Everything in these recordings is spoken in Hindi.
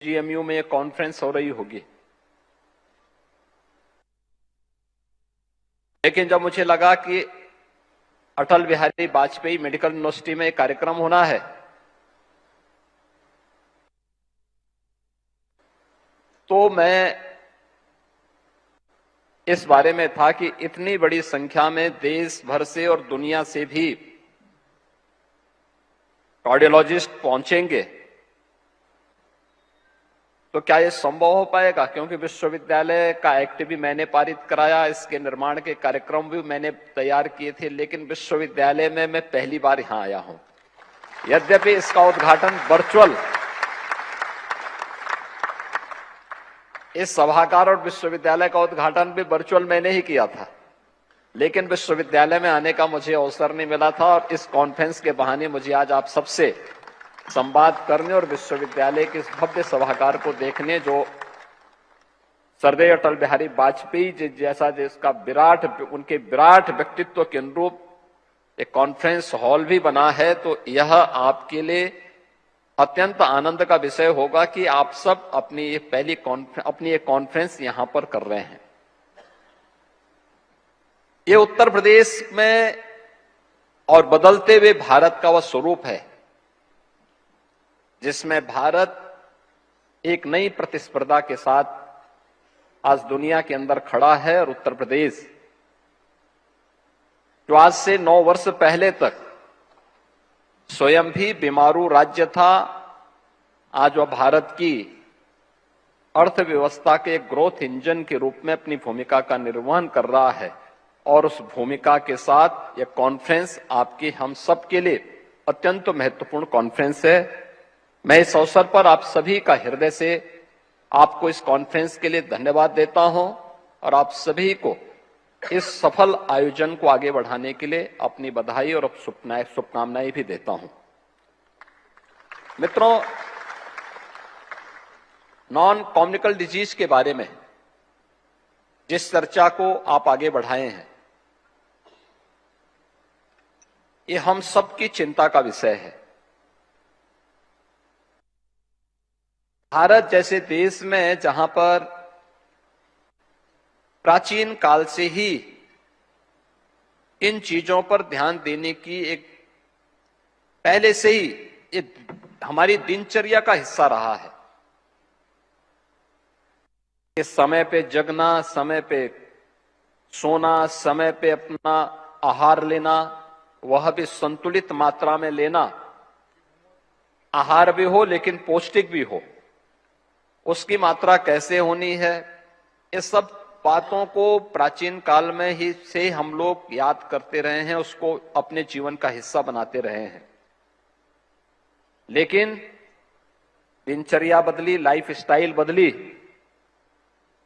जीएमयू में एक कॉन्फ्रेंस हो रही होगी, लेकिन जब मुझे लगा कि अटल बिहारी वाजपेयी मेडिकल यूनिवर्सिटी में एक कार्यक्रम होना है, तो मैं इस बारे में था कि इतनी बड़ी संख्या में देश भर से और दुनिया से भी कार्डियोलॉजिस्ट पहुंचेंगे, तो क्या ये संभव हो पाएगा? क्योंकि विश्वविद्यालय का एक्ट भी मैंने पारित कराया, इसके निर्माण के कार्यक्रम भी मैंने तैयार किए थे, लेकिन विश्वविद्यालय में मैं पहली बार यहां आया हूं। यद्यपि इसका उद्घाटन वर्चुअल, इस सभागार और विश्वविद्यालय का उद्घाटन भी वर्चुअल मैंने ही किया था, लेकिन विश्वविद्यालय में आने का मुझे अवसर नहीं मिला था। और इस कॉन्फ्रेंस के बहाने मुझे आज आप सबसे संवाद करने और विश्वविद्यालय के इस भव्य सभागार को देखने, जो सरदेय अटल बिहारी वाजपेयी जी जैसा जिसका उनके विराट व्यक्तित्व के अनुरूप एक कॉन्फ्रेंस हॉल भी बना है, तो यह आपके लिए अत्यंत आनंद का विषय होगा कि आप सब अपनी ये कॉन्फ्रेंस यहां पर कर रहे हैं। ये उत्तर प्रदेश में और बदलते हुए भारत का वह स्वरूप है जिसमें भारत एक नई प्रतिस्पर्धा के साथ आज दुनिया के अंदर खड़ा है। और उत्तर प्रदेश, जो आज से 9 वर्ष पहले तक स्वयं भी बीमारू राज्य था, आज वह भारत की अर्थव्यवस्था के ग्रोथ इंजन के रूप में अपनी भूमिका का निर्वहन कर रहा है। और उस भूमिका के साथ यह कॉन्फ्रेंस आपकी हम सबके लिए अत्यंत महत्वपूर्ण कॉन्फ्रेंस है। मैं इस अवसर पर आप सभी का हृदय से आपको इस कॉन्फ्रेंस के लिए धन्यवाद देता हूं और आप सभी को इस सफल आयोजन को आगे बढ़ाने के लिए अपनी बधाई और शुभकामनाएं भी देता हूं। मित्रों, नॉन कम्युनिकेबल डिजीज के बारे में जिस चर्चा को आप आगे बढ़ाए हैं, ये हम सबकी चिंता का विषय है। भारत जैसे देश में, जहां पर प्राचीन काल से ही इन चीजों पर ध्यान देने की एक पहले से ही ये हमारी दिनचर्या का हिस्सा रहा है कि समय पे जगना, समय पे सोना, समय पे अपना आहार लेना, वह भी संतुलित मात्रा में लेना, आहार भी हो लेकिन पौष्टिक भी हो, उसकी मात्रा कैसे होनी है, इस सब बातों को प्राचीन काल में ही से हम लोग याद करते रहे हैं, उसको अपने जीवन का हिस्सा बनाते रहे हैं। लेकिन दिनचर्या बदली, लाइफ स्टाइल बदली,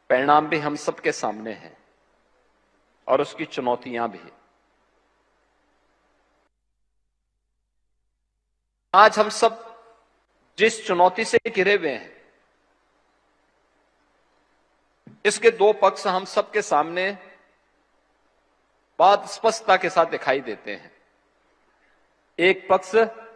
परिणाम भी हम सबके सामने हैं और उसकी चुनौतियां भी। आज हम सब जिस चुनौती से घिरे हुए हैं, इसके 2 पक्ष हम सबके सामने बहुत स्पष्टता के साथ दिखाई देते हैं। एक पक्ष